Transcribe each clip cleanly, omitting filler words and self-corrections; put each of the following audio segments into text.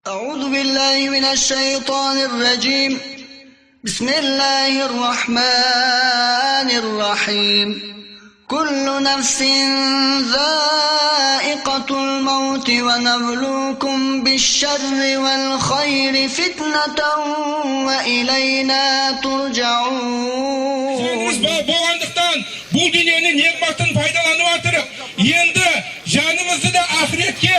أعوذ بالله من الشيطان الرجيم. بسم الله الرحمن الرحيم. كل نفس ذائقة الموت ونبلوكم بالشر والخير فتنة وإلينا ترجعون. Bu dünyanın nimetini faydalanıp atırık. Endi canımızı da ahiretke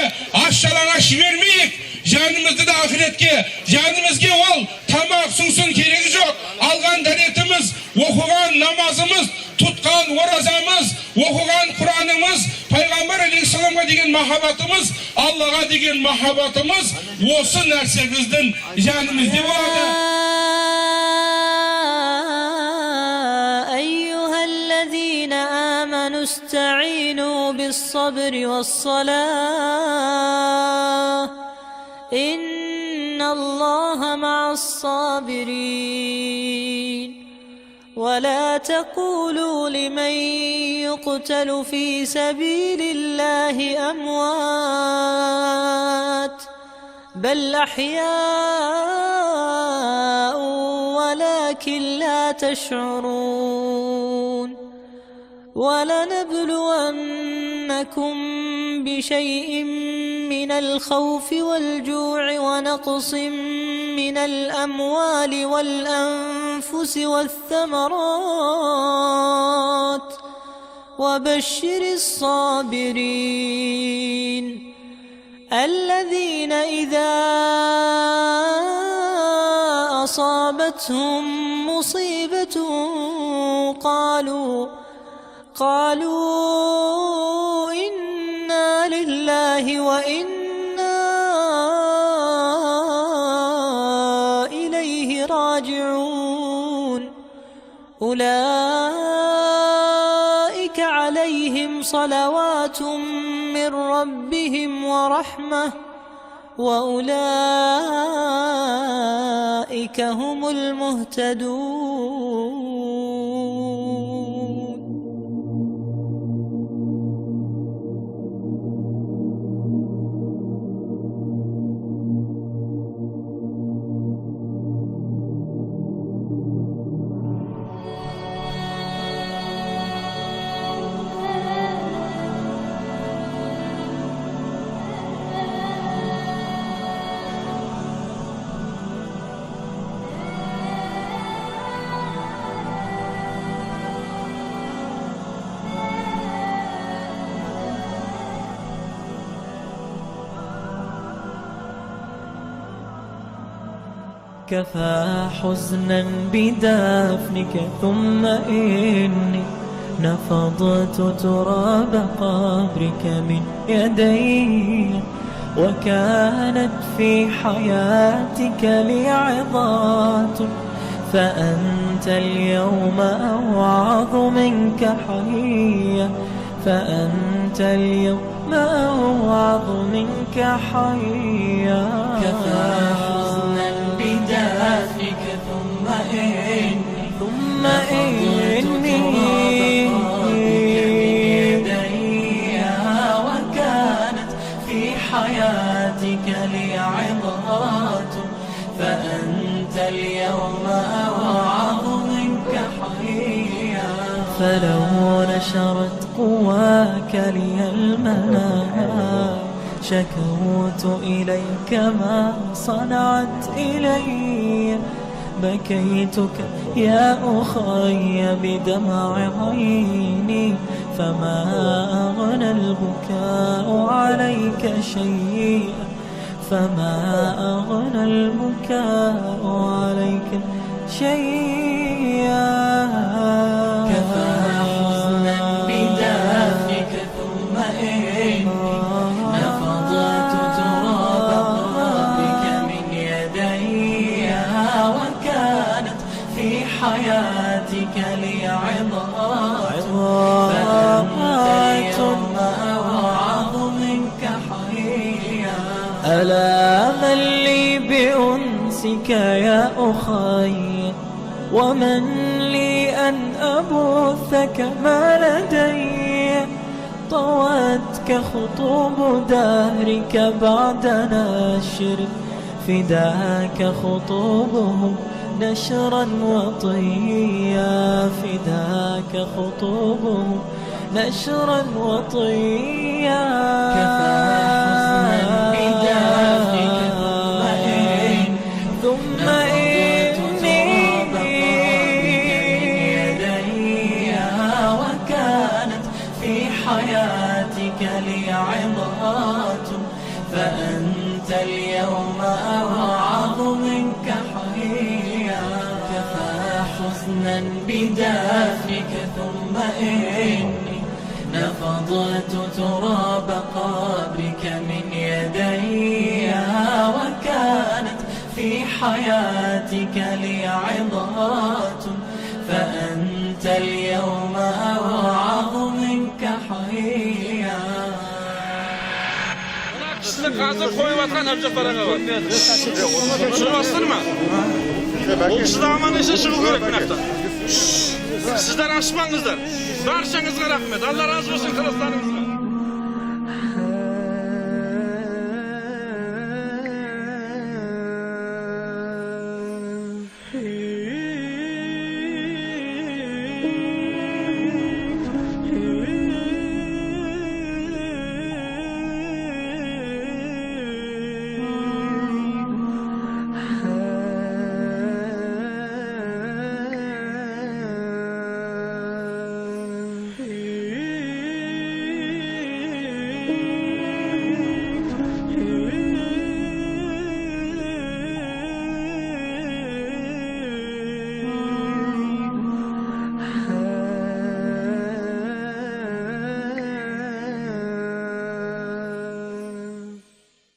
aşağılanaş vermeyik. Canımızı da ahiretke, canımızga ol tamak sunsun keregi yok. Algan daretimiz, okugan namazımız, tutkan orazamız, okugan Kur'an'ımız, Peygamber Aleyhisselam'a degen mahabbatımız, Allah'a degen mahabbatımız olsun nerse bizden canımızda oladı. استعينوا بالصبر والصلاة إن الله مع الصابرين ولا تقولوا لمن يقتل في سبيل الله أموات بل أحياء ولكن لا تشعرون ولنبلونكم بشيء من الخوف والجوع ونقص من الأموال والأنفس والثمرات وبشر الصابرين الذين إذا أصابتهم مصيبة قالوا إنا لله وإنا إليه راجعون أولئك عليهم صلوات من ربهم ورحمة وأولئك هم المهتدون. كفى حزنا بدفنك ثم إني نفضت تراب قبرك من يدي وكانت في حياتك لي عظات فأنت اليوم أوعظ منك حيا فأنت اليوم أوعظ منك حيا. كفى حزنا بدفنك ثم إني وكانت في حياتك لي عظات فأنت اليوم أوعظ منك حيا. فلو نشرت قواك لي المنام شكوت إليك ما صنعت إلي بكيتك يا أخي بدمع عيني فما أغنى البكاء عليك شيئا فما أغنى البكاء عليك شيئا. كفى حزنا بدفنك ثم إني نفضت تراب قبرك من يدي وكانت في حياتك لي عظات فأنت اليوم أوعظ منك حيا. ألا من لي بأنسك يا أخي ومن لي أن أبثك ما لدي طوتك خطوب دهرك بعد نشر فداك خطوبهم نشرا وطيا فداك خطوبهم نشرا وطيا كفى حزنا بدافك ثم إني يدي وكانت في حياتك لي عظات فأنت اليوم أوعظ منك حيا كفى حزنا بدافك ثم إني نفضت تراب قبرك من يدي وكانت في حياتك لي عظات فأنت اليوم أوعظ منك حيا Sizin hazır koyuvatkan abjaflarına var. Şunu bastırma. O kişi de aman işe çıkı gerek bir hafta. Sizler aşmanızdır. Barşanızga rahmet. Allah razı olsun kılıçlarınızla.